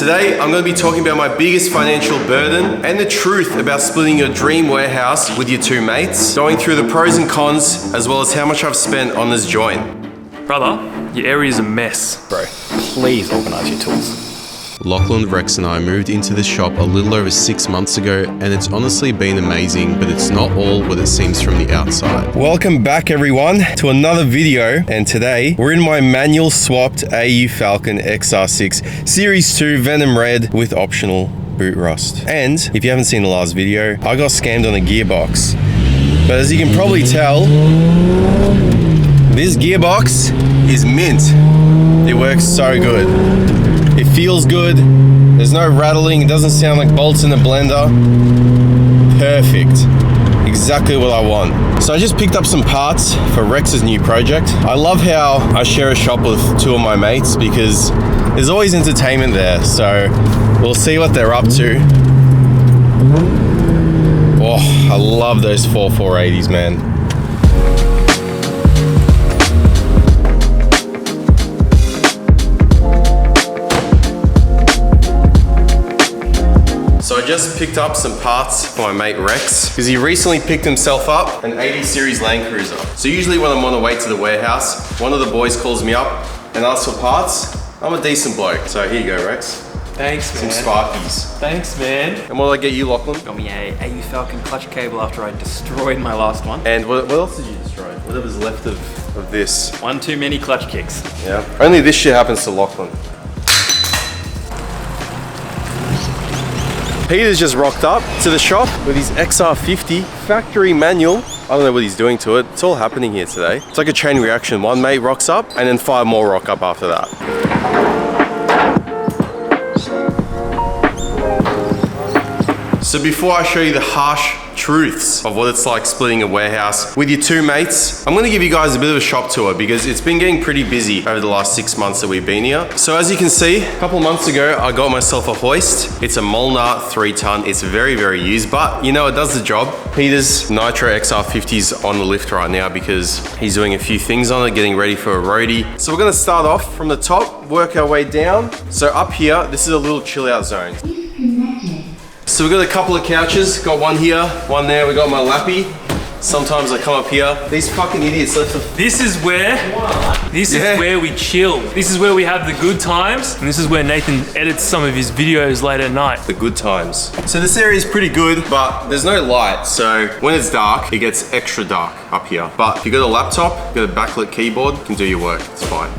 Today, I'm going to be talking about my biggest financial burden and the truth about splitting your dream warehouse with your two mates, going through the pros and cons, as well as how much I've spent on this joint. Brother, your area's a mess. Bro, please organise your tools. Lachlan, Rex and I moved into the shop a little over 6 months ago, and it's honestly been amazing, but it's not all what it seems from the outside. Welcome back everyone to another video, and today we're in my manual swapped AU Falcon XR6 Series 2 Venom Red with optional boot rust. And if you haven't seen the last video, I got scammed on a gearbox. But as you can probably tell, this gearbox is mint. It works so good. It feels good, there's no rattling, it doesn't sound like bolts in a blender. Perfect. Exactly what I want. So I just picked up some parts for Rex's new project. I love how I share a shop with two of my mates because there's always entertainment there. So we'll see what they're up to. Oh, I love those 480s, man. So I just picked up some parts for my mate Rex because he recently picked himself up an 80 series Land Cruiser. So usually when I'm on the way to the warehouse, one of the boys calls me up and asks for parts. I'm a decent bloke. So here you go, Rex. Thanks, man. Some Sparkies. Thanks, man. And what did I get you, Lachlan? Got me a AU Falcon clutch cable after I destroyed my last one. And what else did you destroy? Whatever's left of this. One too many clutch kicks. Yeah. Only this shit happens to Lachlan. Peter's just rocked up to the shop with his XR50 factory manual. I don't know what he's doing to it. It's all happening here today. It's like a chain reaction. One mate rocks up and then 5 more rock up after that. So before I show you the harsh truths of what it's like splitting a warehouse with your two mates, I'm gonna give you guys a bit of a shop tour because it's been getting pretty busy over the last 6 months that we've been here. So as you can see, a couple months ago, I got myself a hoist. It's a Molnar 3-ton. It's very, very used, but you know, it does the job. Peter's Nitro XR50's on the lift right now because he's doing a few things on it, getting ready for a roadie. So we're gonna start off from the top, work our way down. So up here, this is a little chill out zone. So we've got a couple of couches, got one here, one there, we got my lappy. Sometimes I come up here. These fucking idiots left the... This is where we chill. This is where we have the good times, and this is where Nathan edits some of his videos late at night. The good times. So this area is pretty good, but there's no light. So when it's dark, it gets extra dark up here. But if you got a laptop, you got a backlit keyboard, you can do your work, it's fine.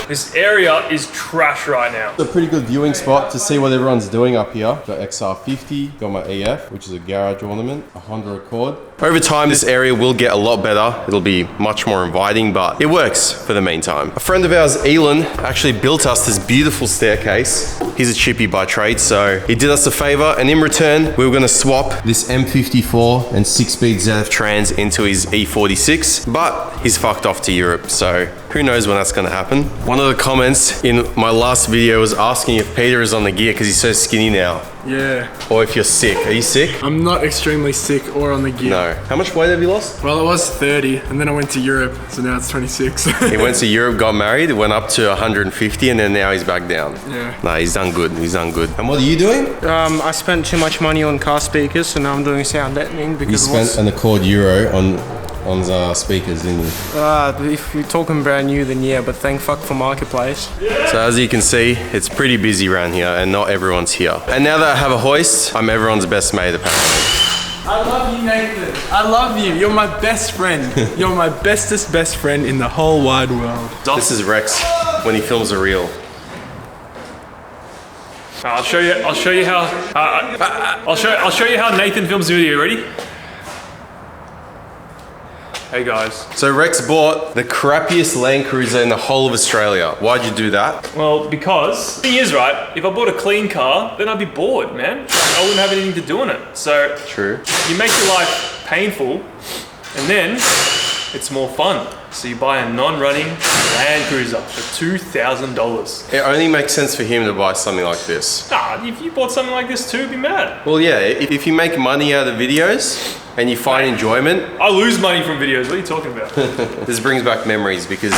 This area is trash right now. It's a pretty good viewing spot to see what everyone's doing up here. Got XR50, got my EF, which is a garage ornament, a Honda Accord. Over time, this area will get a lot better. It'll be much more inviting, but it works for the meantime. A friend of ours, Elon, actually built us this beautiful staircase. He's a chippy by trade, so he did us a favor, and in return, we were gonna swap this M54 and 6-speed ZF Trans into his E46, but he's fucked off to Europe, so who knows when that's gonna happen. One of the comments in my last video was asking if Peter is on the gear because he's so skinny now. Yeah. Or if you're sick. Are you sick? I'm not extremely sick or on the gear. No. How much weight have you lost? Well, it was 30, and then I went to Europe, so now it's 26. He went to Europe, got married, went up to 150, and then now he's back down. Yeah. No, he's done good. He's done good. And what are you doing? I spent too much money on car speakers, so now I'm doing sound deadening because You spent an Accord Euro on speakers, didn't you? if you're talking brand new, then yeah, but thank fuck for Marketplace. So as you can see, it's pretty busy around here and not everyone's here. And now that I have a hoist, I'm everyone's best mate apparently. I love you, Nathan. I love you. You're my best friend. You're my bestest best friend in the whole wide world. This is Rex when he films a reel. I'll show you how. I'll show you how Nathan films a video. Ready? Hey guys. So Rex bought the crappiest Land Cruiser in the whole of Australia. Why'd you do that? Well, because the thing is, right, if I bought a clean car, then I'd be bored, man. Like, I wouldn't have anything to do in it. So True. You make your life painful, and then it's more fun. So you buy a non-running Land Cruiser for $2,000. It only makes sense for him to buy something like this. Nah, if you bought something like this too, be mad. Well, yeah, if you make money out of videos and you find enjoyment. I lose money from videos, what are you talking about? This brings back memories because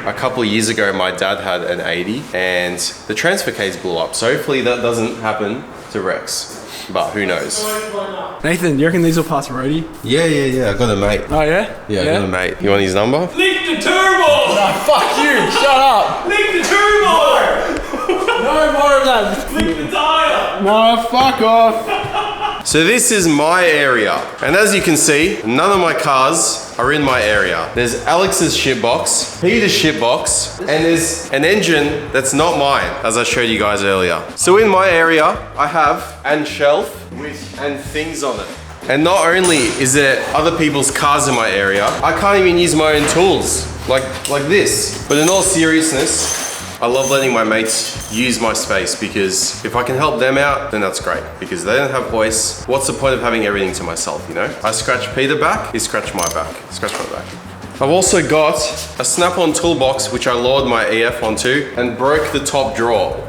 a couple of years ago, my dad had an 80 and the transfer case blew up. So hopefully that doesn't happen to Rex. But who knows? Nathan, you reckon these will pass roadie? Yeah. I got a mate. Oh yeah? Yeah, I got a mate. You want his number? Lick the turbo! Fuck you! Shut up! Lick the turbo! No more of that! Lick the tire! No, fuck off! So this is my area. And as you can see, none of my cars are in my area. There's Alex's shitbox, Peter's shitbox, and there's an engine that's not mine, as I showed you guys earlier. So in my area, I have a shelf and things on it. And not only is there other people's cars in my area, I can't even use my own tools, like this. But in all seriousness, I love letting my mates use my space because if I can help them out, then that's great. Because they don't have hoists, what's the point of having everything to myself, you know? I scratch Peter back, he scratch my back. Scratch my back. I've also got a snap-on toolbox which I lowered my EF onto and broke the top drawer.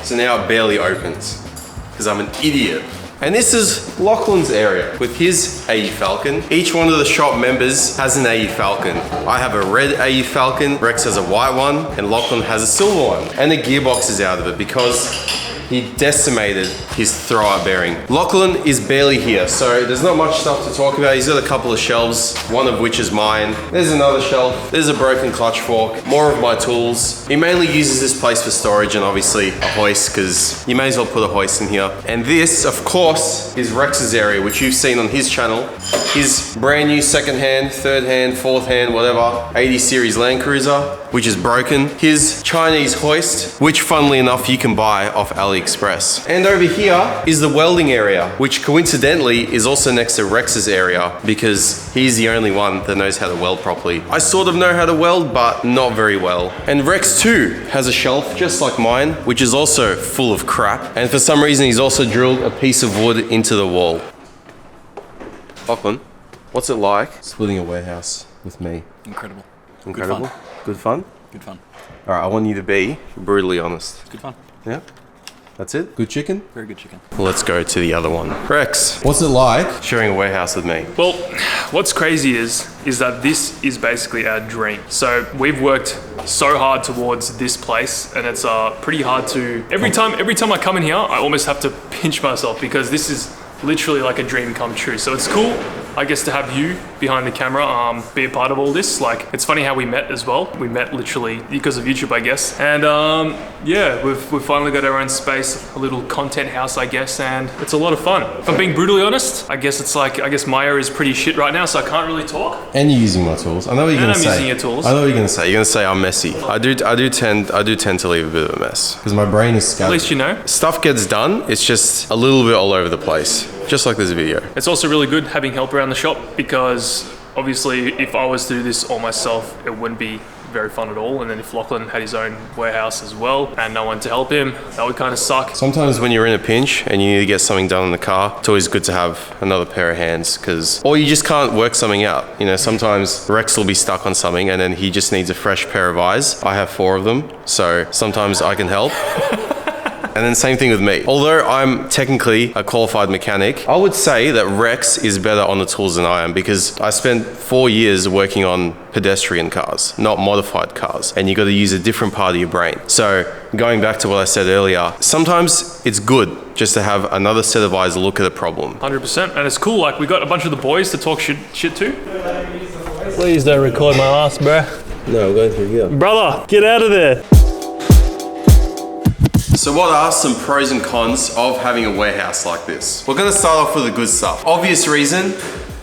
So now it barely opens because I'm an idiot. And this is Lachlan's area with his AE Falcon. Each one of the shop members has an AE Falcon. I have a red AE Falcon, Rex has a white one, and Lachlan has a silver one. And the gearbox is out of it because he decimated his throwout bearing. Lachlan is barely here, so there's not much stuff to talk about. He's got a couple of shelves, one of which is mine. There's another shelf. There's a broken clutch fork, more of my tools. He mainly uses this place for storage and obviously a hoist, because you may as well put a hoist in here. And this, of course, is Rex's area, which you've seen on his channel. His brand new second-hand, third-hand, fourth-hand, whatever, 80 series Land Cruiser, which is broken. His Chinese hoist, which funnily enough you can buy off AliExpress. And over here is the welding area, which coincidentally is also next to Rex's area because he's the only one that knows how to weld properly. I sort of know how to weld, but not very well. And Rex too has a shelf just like mine, which is also full of crap. And for some reason, he's also drilled a piece of wood into the wall. Lachlan, what's it like splitting a warehouse with me? Incredible. Incredible? Good fun? Good fun. All right, I want you to be brutally honest. Good fun. Yeah? That's it? Good chicken? Very good chicken. Let's go to the other one. Rex, what's it like sharing a warehouse with me? Well, what's crazy is that this is basically our dream. So we've worked so hard towards this place, and it's pretty hard to. Every time I come in here, I almost have to pinch myself because this is literally like a dream come true. So it's cool, I guess, to have you behind the camera, be a part of all this. Like, it's funny how we met as well. We met literally because of YouTube, I guess. And yeah, we've finally got our own space, a little content house, I guess, and it's a lot of fun. If I'm being brutally honest, I guess my area is pretty shit right now, so I can't really talk. And you're using my tools. I know what you're And gonna I'm say. using your tools. I know what you're gonna say. You're gonna say I'm messy. I do tend to leave a bit of a mess because my brain is scattered. At least you know. Stuff gets done. It's just a little bit all over the place, just like this video. It's also really good having help around the shop because obviously if I was to do this all myself, it wouldn't be very fun at all. And then if Lachlan had his own warehouse as well and no one to help him, that would kind of suck. Sometimes when you're in a pinch and you need to get something done in the car, it's always good to have another pair of hands or you just can't work something out. You know, sometimes Rex will be stuck on something and then he just needs a fresh pair of eyes. I have 4 of them, so sometimes I can help. And then same thing with me. Although I'm technically a qualified mechanic, I would say that Rex is better on the tools than I am because I spent 4 years working on pedestrian cars, not modified cars. And you got to use a different part of your brain. So going back to what I said earlier, sometimes it's good just to have another set of eyes look at a problem. 100%. And it's cool, like we got a bunch of the boys to talk shit to. Please don't record my ass, bruh. No, we're going through here. Brother, get out of there. So what are some pros and cons of having a warehouse like this? We're gonna start off with the good stuff. Obvious reason,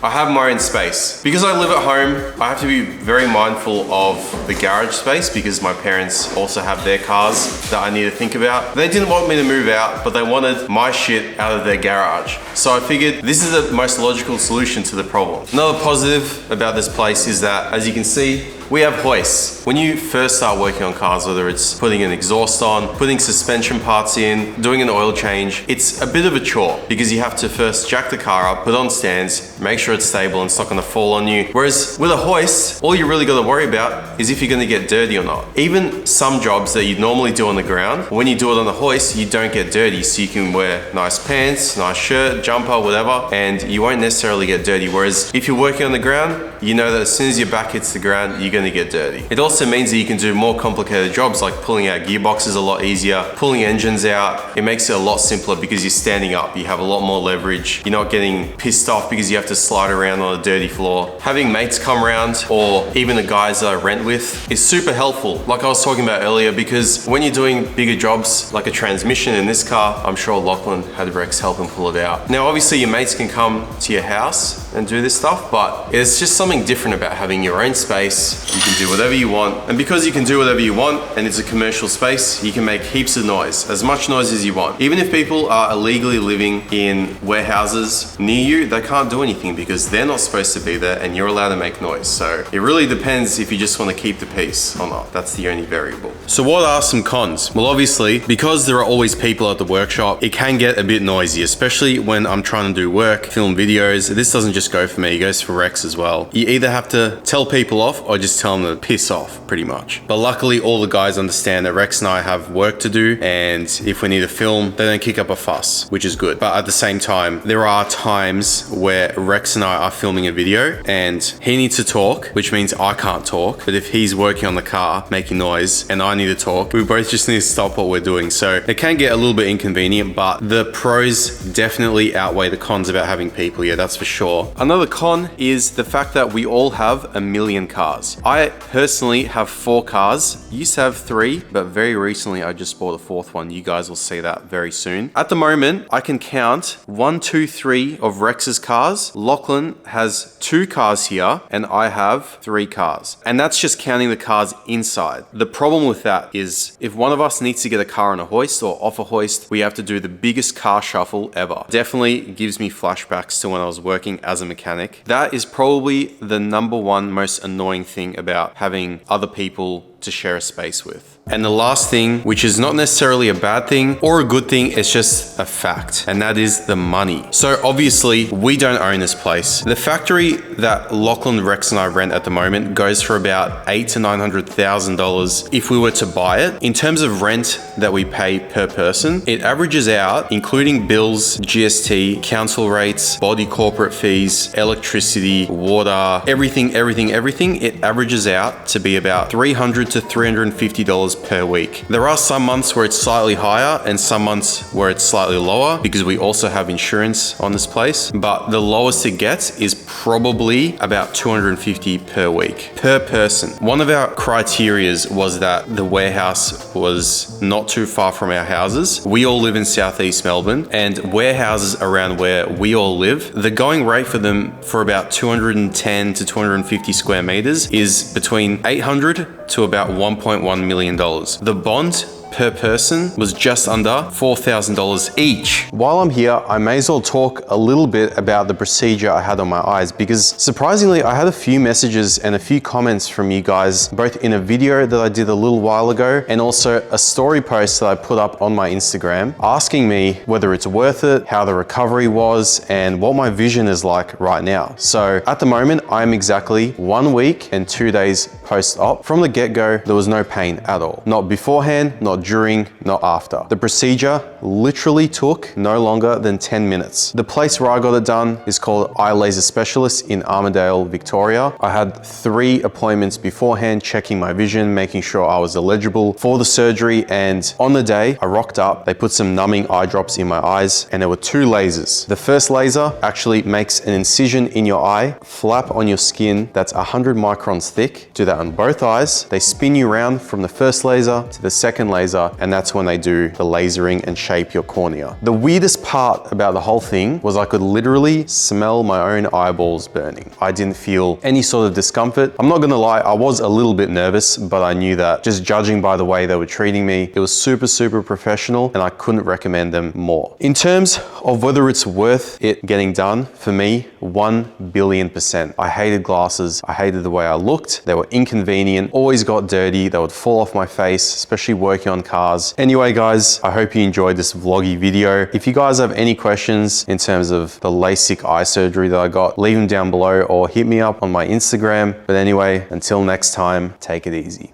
I have my own space. Because I live at home, I have to be very mindful of the garage space because my parents also have their cars that I need to think about. They didn't want me to move out, but they wanted my shit out of their garage. So I figured this is the most logical solution to the problem. Another positive about this place is that, as you can see, we have hoists. When you first start working on cars, whether it's putting an exhaust on, putting suspension parts in, doing an oil change, it's a bit of a chore because you have to first jack the car up, put on stands, make sure it's stable and it's not gonna fall on you. Whereas with a hoist, all you really gotta worry about is if you're gonna get dirty or not. Even some jobs that you'd normally do on the ground, when you do it on the hoist, you don't get dirty. So you can wear nice pants, nice shirt, jumper, whatever, and you won't necessarily get dirty. Whereas if you're working on the ground, you know that as soon as your back hits the ground, you're gonna get dirty. It also means that you can do more complicated jobs like pulling out gearboxes a lot easier, pulling engines out. It makes it a lot simpler because you're standing up. You have a lot more leverage. You're not getting pissed off because you have to slide around on a dirty floor. Having mates come around, or even the guys that I rent with, is super helpful. Like I was talking about earlier, because when you're doing bigger jobs like a transmission in this car, I'm sure Lachlan had Rex help him pull it out. Now obviously your mates can come to your house and do this stuff, but it's just something different about having your own space. You can do whatever you want, and because you can do whatever you want and it's a commercial space, you can make heaps of noise, as much noise as you want. Even if people are illegally living in warehouses near you, they can't do anything because they're not supposed to be there and you're allowed to make noise. So it really depends if you just want to keep the peace or not. That's the only variable. So what are some cons? Well, obviously, because there are always people at the workshop, it can get a bit noisy, especially when I'm trying to do work, film videos. This doesn't just go for me, it goes for Rex as well. You either have to tell people off or just tell them to piss off, pretty much. But luckily, all the guys understand that Rex and I have work to do, and if we need to film, they don't kick up a fuss, which is good. But at the same time, there are times where Rex and I are filming a video and he needs to talk, which means I can't talk. But if he's working on the car, making noise, and I need to talk, we both just need to stop what we're doing. So it can get a little bit inconvenient, but the pros definitely outweigh the cons about having people here, that's for sure. Another con is the fact that we all have a million cars. I personally have 4 cars. Used to have 3, but very recently I just bought a 4th one. You guys will see that very soon. At the moment, I can count 1, 2, 3 of Rex's cars. Lachlan has 2 cars here, and I have 3 cars. And that's just counting the cars inside. The problem with that is if one of us needs to get a car on a hoist or off a hoist, we have to do the biggest car shuffle ever. Definitely gives me flashbacks to when I was working as a mechanic. That is probably the #1 most annoying thing about having other people to share a space with. And the last thing, which is not necessarily a bad thing or a good thing, it's just a fact, and that is the money. So obviously, we don't own this place. The factory that Lachlan, Rex, and I rent at the moment goes for about $800,000 to $900,000 if we were to buy it. In terms of rent that we pay per person, it averages out, including bills, GST, council rates, body corporate fees, electricity, water, everything, it averages out to be about $300 to $350 per week. There are some months where it's slightly higher and some months where it's slightly lower because we also have insurance on this place, but the lowest it gets is probably about $250 per week per person. One of our criterias was that the warehouse was not too far from our houses. We all live in Southeast Melbourne, and warehouses around where we all live, the going rate for them for about 210 to 250 square meters is between $800 to about $1.1 million. The bond per person was just under $4,000 each. While I'm here, I may as well talk a little bit about the procedure I had on my eyes, because surprisingly, I had a few messages and a few comments from you guys, both in a video that I did a little while ago and also a story post that I put up on my Instagram, asking me whether it's worth it, how the recovery was, and what my vision is like right now. So at the moment, I'm exactly 1 week and 2 days post-op. From the get-go, there was no pain at all. Not beforehand, not during, not after. The procedure literally took no longer than 10 minutes. The place where I got it done is called Eye Laser Specialist in Armidale, Victoria. I had 3 appointments beforehand, checking my vision, making sure I was eligible for the surgery, and on the day I rocked up, they put some numbing eye drops in my eyes, and there were 2 lasers. The first laser actually makes an incision in your eye, flap on your skin that's 100 microns thick. Do that on both eyes. They spin you around from the first laser to the second laser, and that's when they do the lasering and shape your cornea. The weirdest part about the whole thing was I could literally smell my own eyeballs burning. I didn't feel any sort of discomfort. I'm not gonna lie, I was a little bit nervous, but I knew that just judging by the way they were treating me, it was super, super professional, and I couldn't recommend them more. In terms of whether it's worth it getting done, for me, 1,000,000,000%. I hated glasses. I hated the way I looked. They were inconvenient, always got dirty. They would fall off my face, especially working on cars. Anyway, guys, I hope you enjoyed this vloggy video. If you guys have any questions in terms of the LASIK eye surgery that I got, leave them down below or hit me up on my Instagram. But anyway, until next time, take it easy.